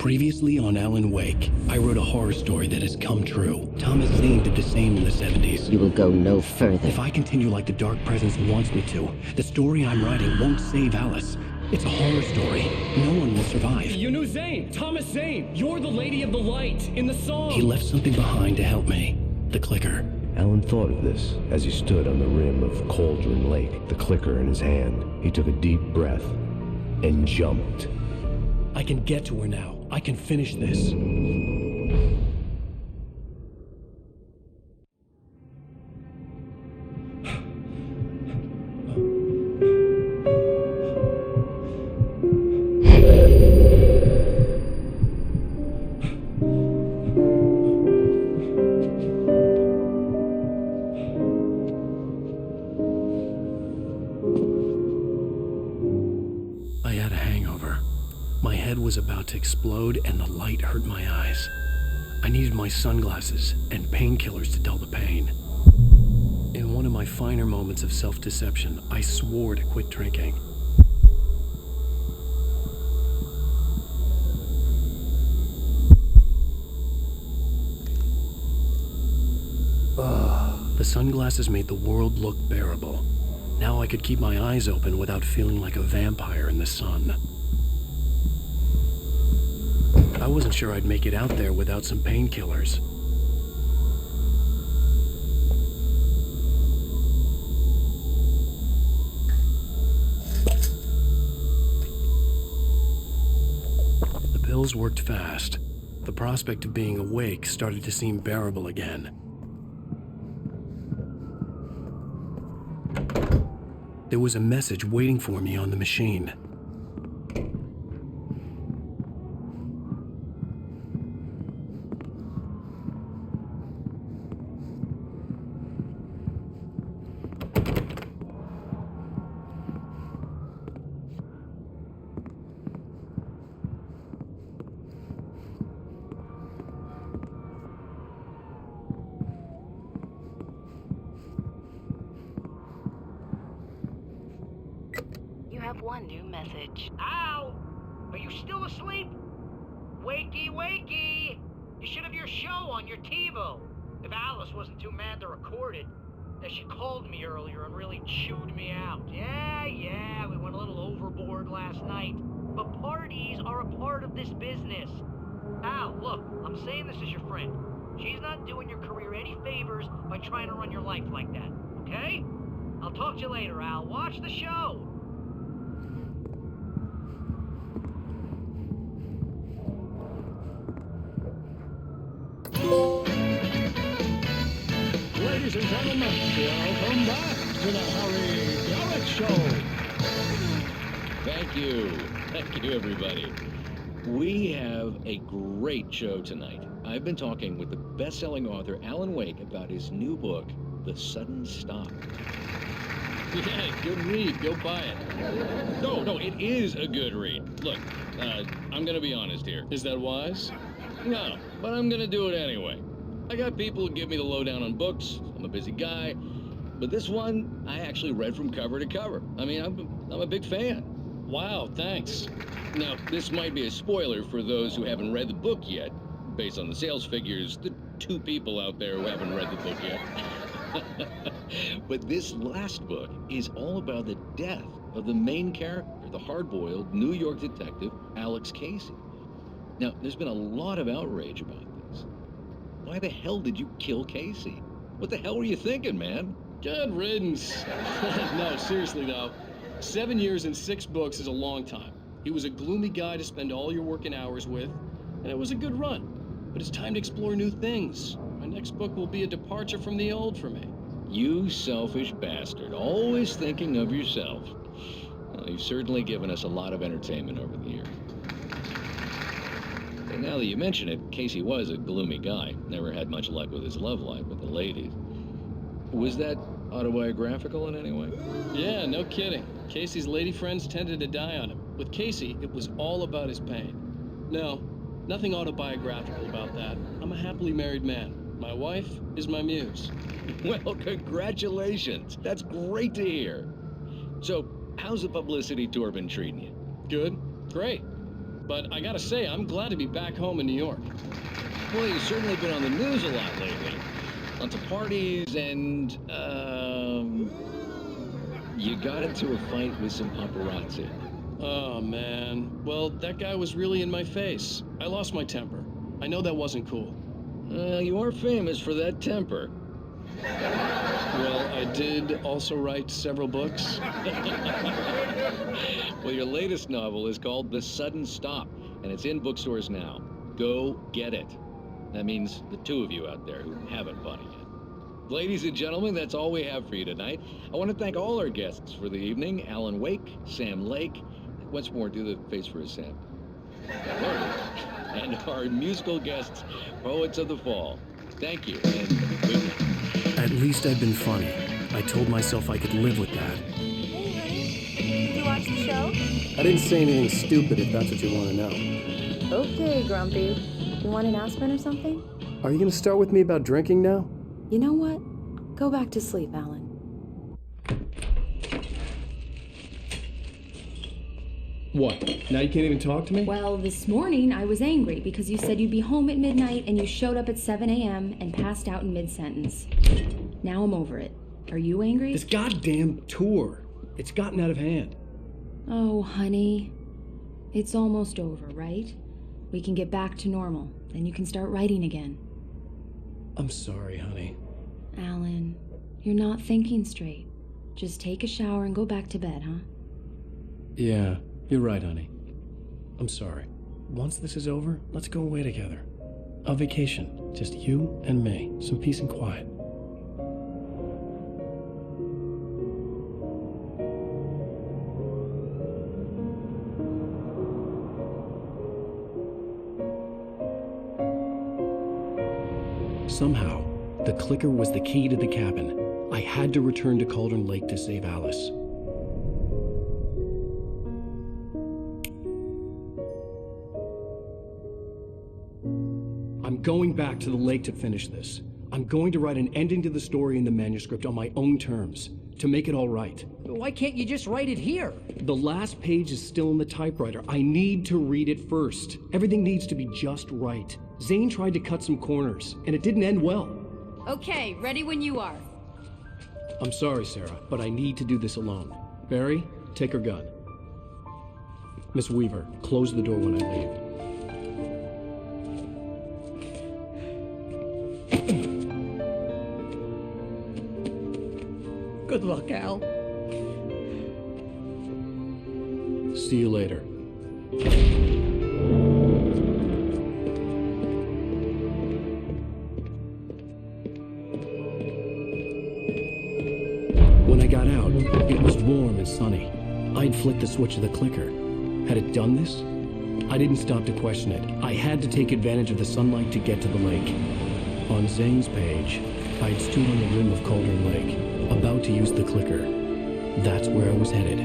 Previously on Alan Wake, I wrote a horror story that has come true. Thomas Zane did the same in the 70s. You will go no further. If I continue like the Dark Presence wants me to, the story I'm writing won't save Alice. It's a horror story. No one will survive. You knew Zane! Thomas Zane! You're the Lady of the Light in the song! He left something behind to help me. The clicker. Alan thought of this as he stood on the rim of Cauldron Lake, the clicker in his hand. He took a deep breath and jumped. I can get to her now. I can finish this. I had a hangover. My head was about to explode and the light hurt my eyes. I needed my sunglasses and painkillers to dull the pain. In one of my finer moments of self-deception, I swore to quit drinking. The sunglasses made the world look bearable. Now I could keep my eyes open without feeling like a vampire in the sun. I wasn't sure I'd make it out there without some painkillers. The pills worked fast. The prospect of being awake started to seem bearable again. There was a message waiting for me on the machine. You have one new message. Ow! Are you still asleep? Wakey, wakey! You should have your show on your TiVo. If Alice wasn't too mad to record it. As she called me earlier and really chewed me out. Yeah, we went a little overboard last night. But parties are a part of this business. Al, look, I'm saying this as your friend. She's not doing your career any favors by trying to run your life like that, okay? I'll talk to you later, Al. Watch the show. Ladies and gentlemen, welcome back to the Harry Garrett Show. Thank you everybody. We have a great show tonight. I've been talking with the best-selling author Alan Wake about his new book, The Sudden Stop. Yeah, good read. Go buy it. No, it is a good read. Look, I'm gonna be honest here. Is that wise? No, but I'm gonna do it anyway. I got people who give me the lowdown on books. I'm a busy guy. But this one, I actually read from cover to cover. I mean, I'm a big fan. Wow, thanks. Now, this might be a spoiler for those who haven't read the book yet. Based on the sales figures, the 2 people out there who haven't read the book yet. But this last book is all about the death of the main character, the hard-boiled New York detective, Alex Casey. Now, there's been a lot of outrage about this. Why the hell did you kill Casey? What the hell were you thinking, man? Good riddance. No, seriously though. 7 years and 6 books is a long time. He was a gloomy guy to spend all your working hours with, and it was a good run. But it's time to explore new things. My next book will be a departure from the old for me. You selfish bastard, always thinking of yourself. Well, you've certainly given us a lot of entertainment over the years. And now that you mention it, Casey was a gloomy guy. Never had much luck with his love life with the ladies. Was that autobiographical in any way? Yeah, no kidding. Casey's lady friends tended to die on him. With Casey, it was all about his pain. No, nothing autobiographical about that. I'm a happily married man. My wife is my muse. Well, congratulations. That's great to hear. So, how's the publicity tour been treating you? Good. Great. But I gotta say, I'm glad to be back home in New York. Well, you've certainly been on the news a lot lately. Lots of parties and, you got into a fight with some paparazzi. Oh, man. Well, that guy was really in my face. I lost my temper. I know that wasn't cool. You are famous for that temper. Well, I did also write several books. Well, your latest novel is called The Sudden Stop, and it's in bookstores now. Go get it. That means the two of you out there who haven't bought it yet. Ladies and gentlemen, that's all we have for you tonight. I want to thank all our guests for the evening. Alan Wake, Sam Lake. Once more, do the face for a Sam. There it is. And our musical guests, Poets of the Fall. Thank you, and good night. At least I'd been funny. I told myself I could live with that. Hey, honey. You watch the show? I didn't say anything stupid if that's what you want to know. Okay, Grumpy. You want an aspirin or something? Are you going to start with me about drinking now? You know what? Go back to sleep, Alan. What? Now you can't even talk to me? Well, this morning I was angry because you said you'd be home at midnight and you showed up at 7 a.m. and passed out in mid-sentence. Now I'm over it. Are you angry? This goddamn tour. It's gotten out of hand. Oh, honey. It's almost over, right? We can get back to normal. Then you can start writing again. I'm sorry, honey. Alan, you're not thinking straight. Just take a shower and go back to bed, huh? Yeah, you're right, honey. I'm sorry. Once this is over, let's go away together. A vacation. Just you and me. Some peace and quiet. Somehow, the clicker was the key to the cabin. I had to return to Cauldron Lake to save Alice. I'm going back to the lake to finish this. I'm going to write an ending to the story in the manuscript on my own terms, to make it all right. Why can't you just write it here? The last page is still in the typewriter. I need to read it first. Everything needs to be just right. Zane tried to cut some corners, and it didn't end well. Okay, ready when you are. I'm sorry, Sarah, but I need to do this alone. Barry, take her gun. Miss Weaver, close the door when I leave. Good luck, Al. See you later. When I got out, it was warm and sunny. I'd flicked the switch of the clicker. Had it done this? I didn't stop to question it. I had to take advantage of the sunlight to get to the lake. On Zane's page, I'd stood on the rim of Cauldron Lake, about to use the clicker. That's where I was headed.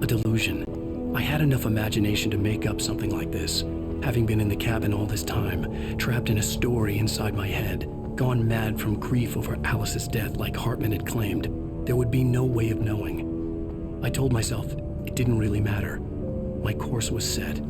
A delusion. I had enough imagination to make up something like this. Having been in the cabin all this time, trapped in a story inside my head, gone mad from grief over Alice's death like Hartman had claimed, there would be no way of knowing. I told myself it didn't really matter. My course was set.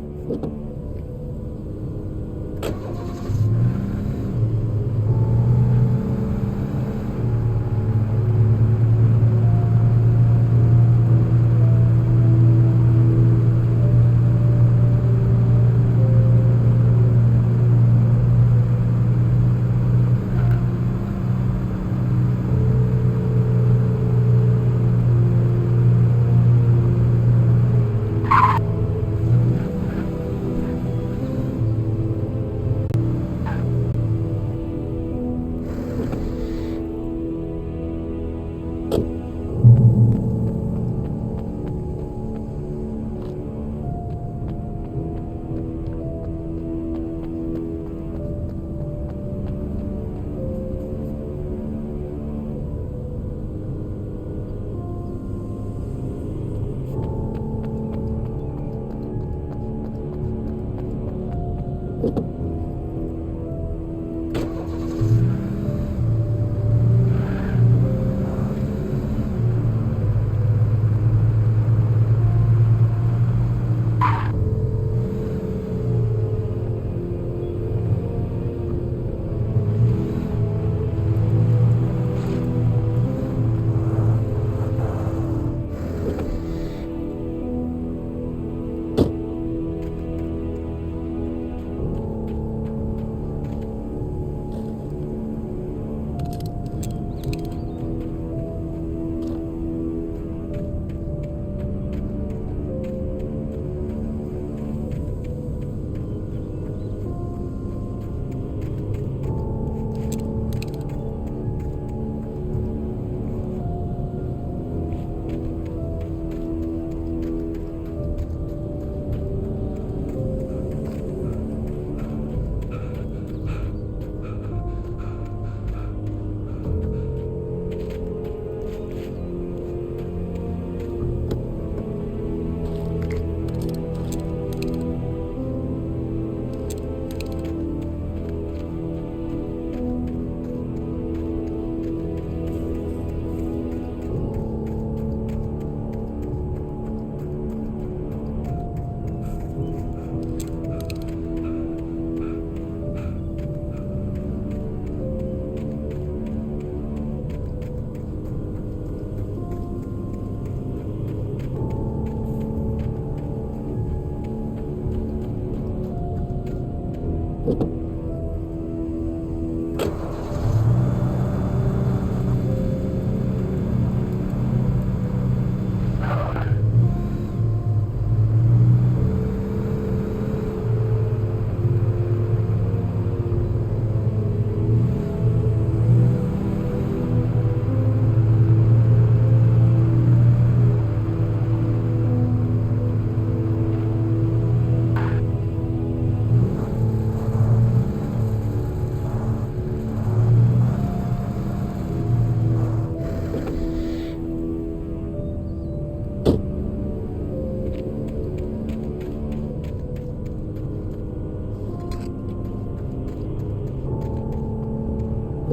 The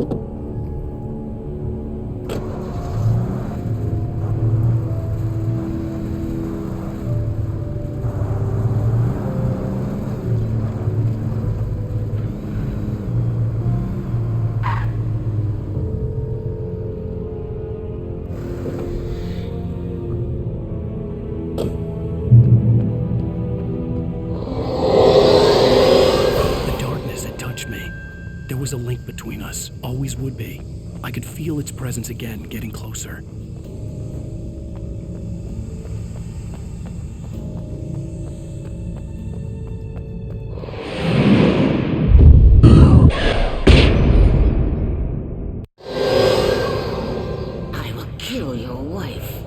darkness had touched me. There was a link between us, always would be. I could feel its presence again, getting closer. I will kill your wife.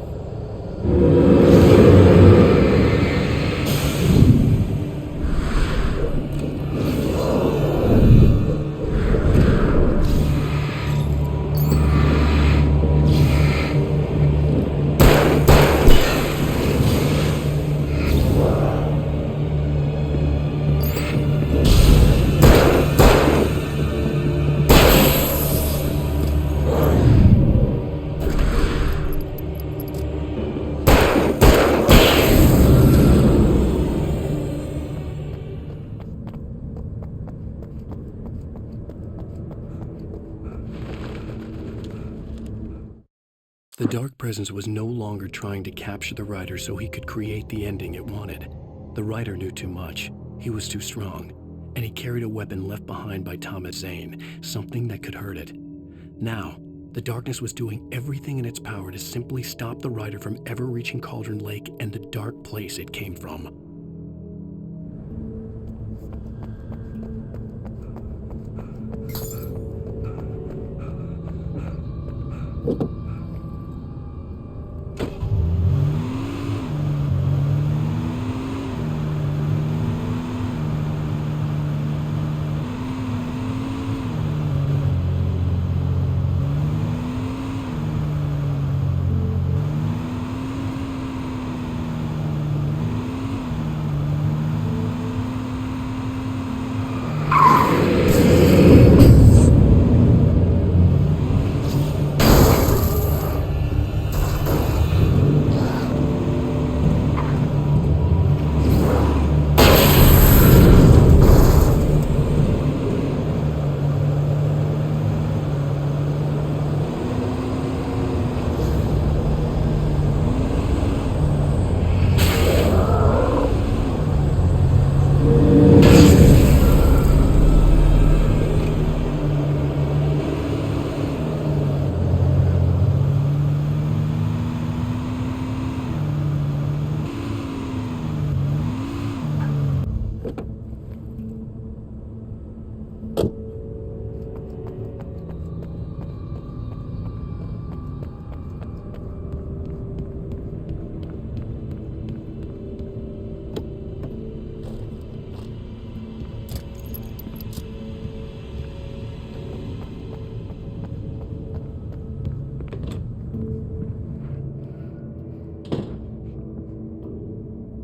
The dark presence was no longer trying to capture the writer so he could create the ending it wanted. The writer knew too much. He was too strong. And he carried a weapon left behind by Thomas Zane, something that could hurt it. Now, the darkness was doing everything in its power to simply stop the writer from ever reaching Cauldron Lake and the dark place it came from.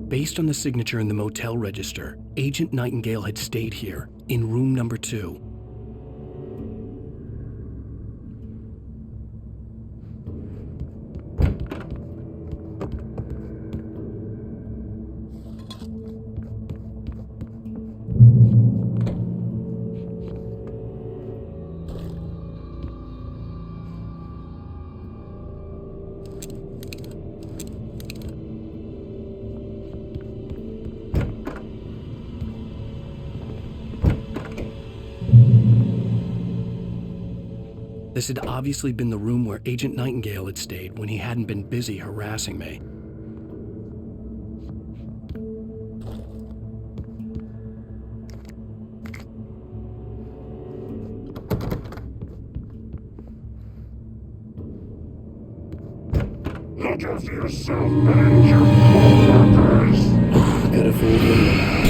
Based on the signature in the motel register, Agent Nightingale had stayed here, in room number 2. This had obviously been the room where Agent Nightingale had stayed when he hadn't been busy harassing me. Look after yourself and your co-workers! Could have fooled me.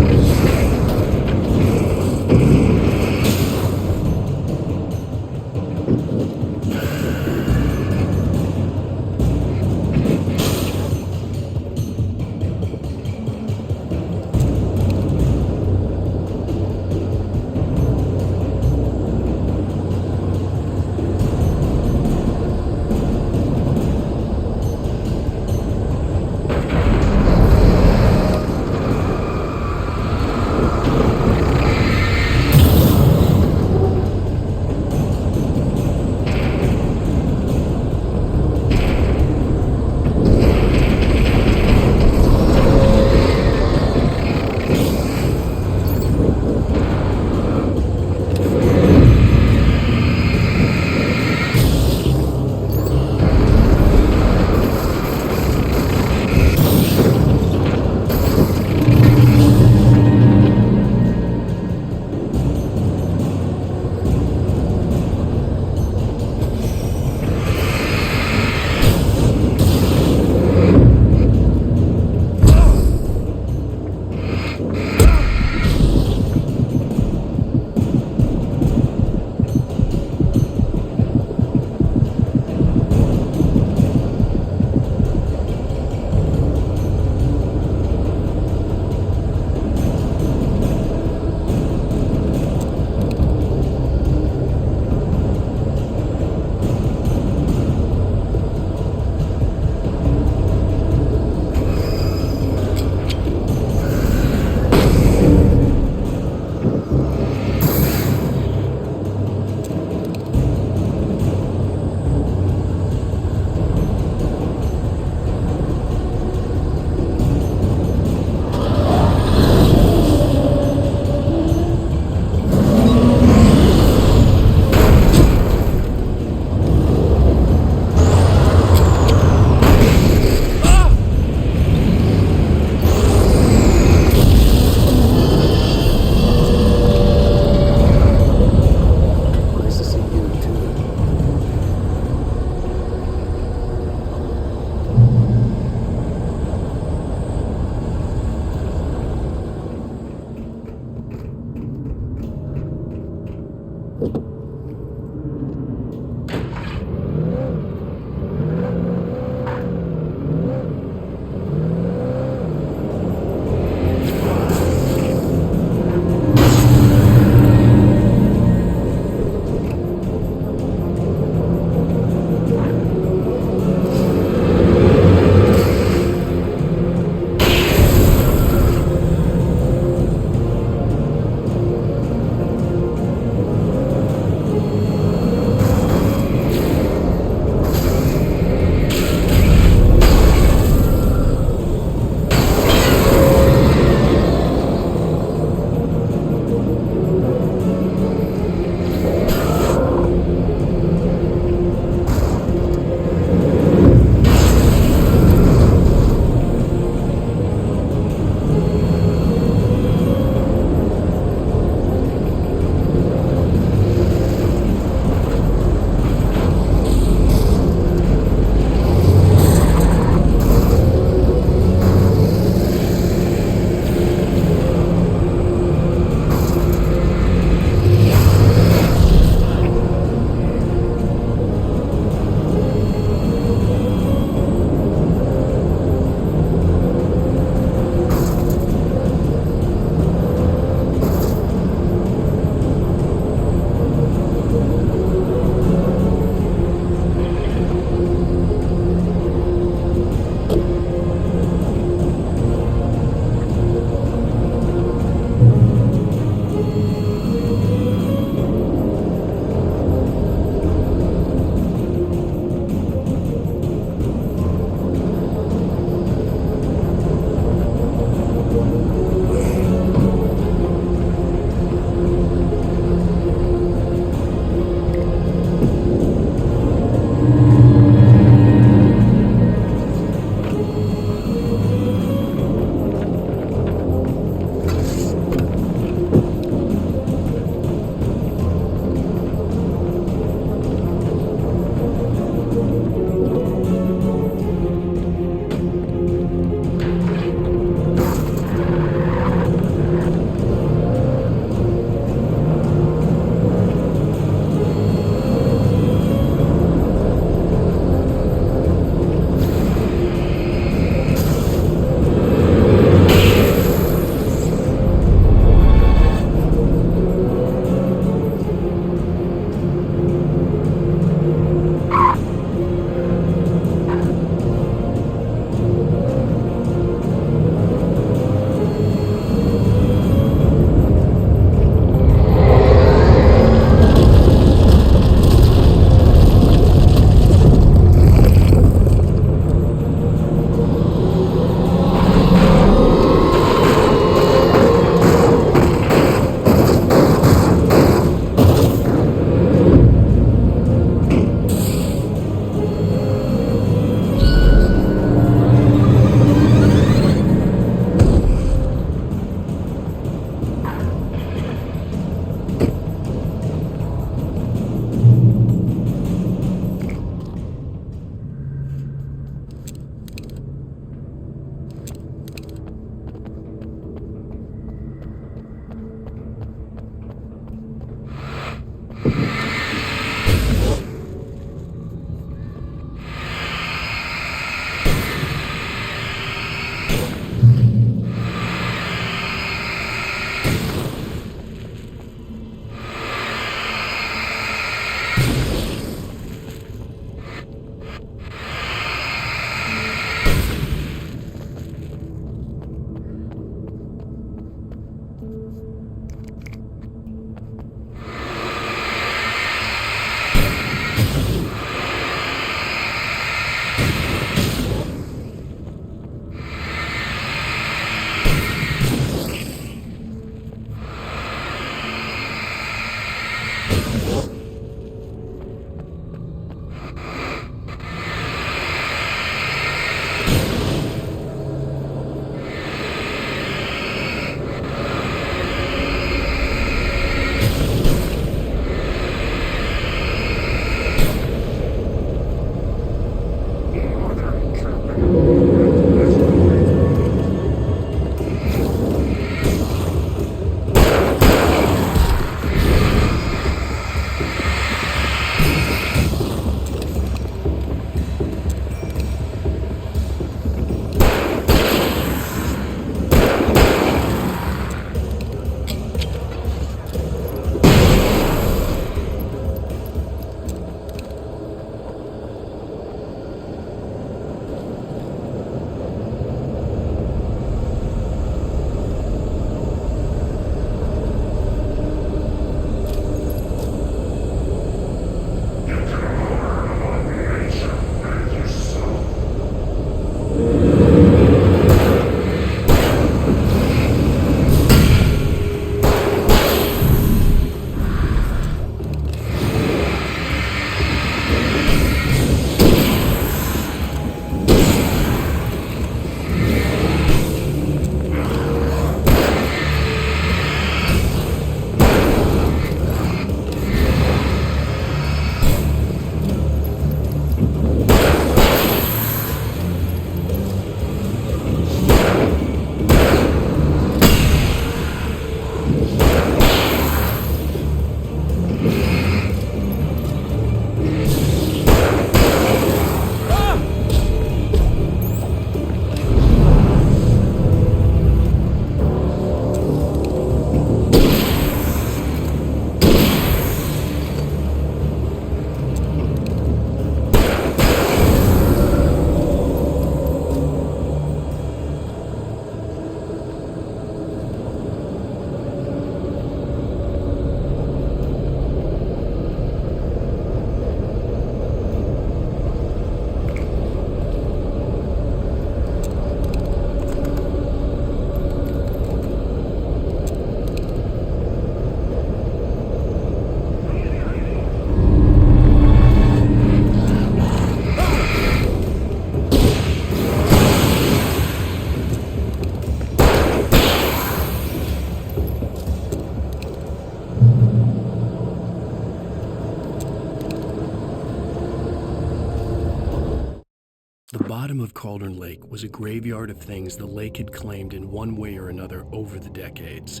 bottom of Cauldron Lake was a graveyard of things the lake had claimed in one way or another over the decades.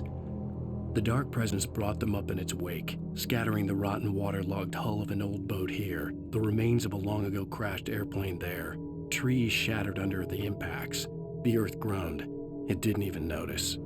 The dark presence brought them up in its wake, scattering the rotten waterlogged hull of an old boat here, the remains of a long-ago crashed airplane there, trees shattered under the impacts. The earth groaned. It didn't even notice.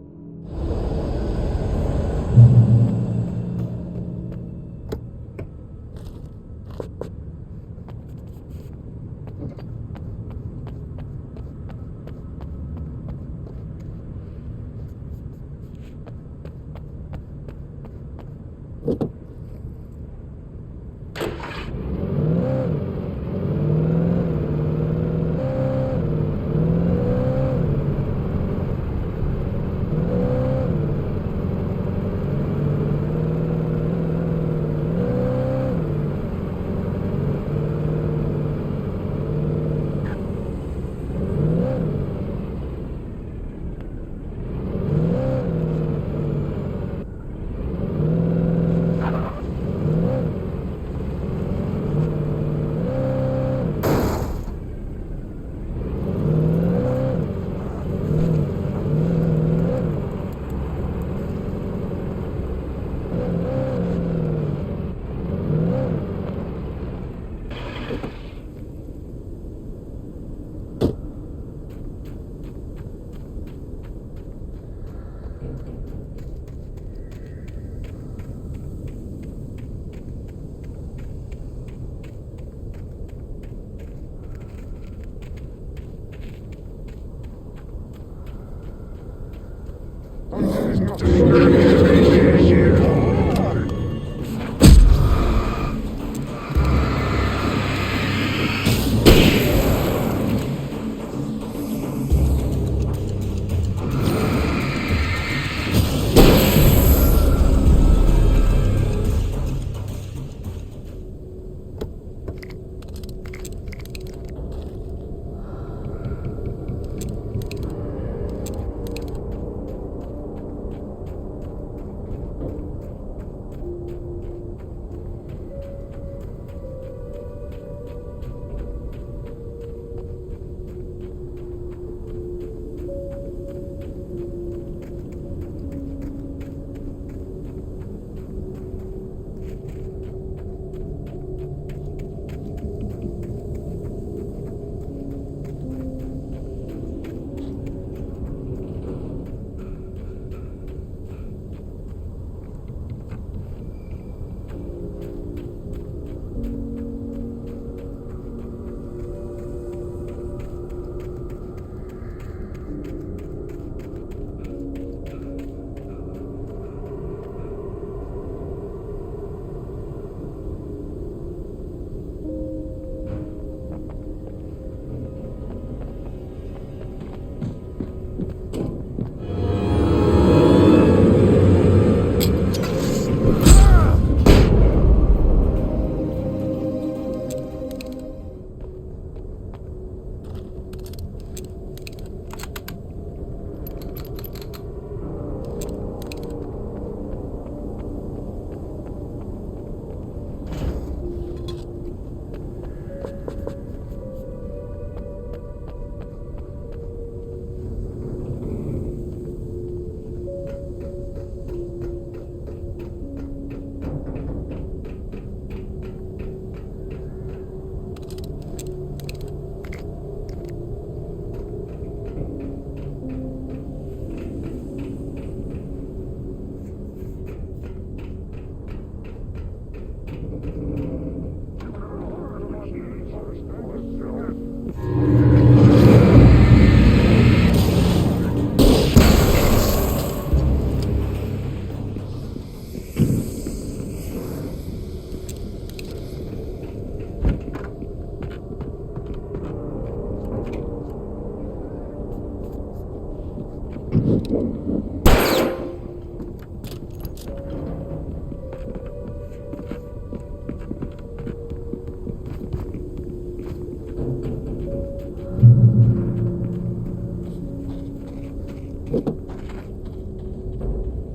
Here.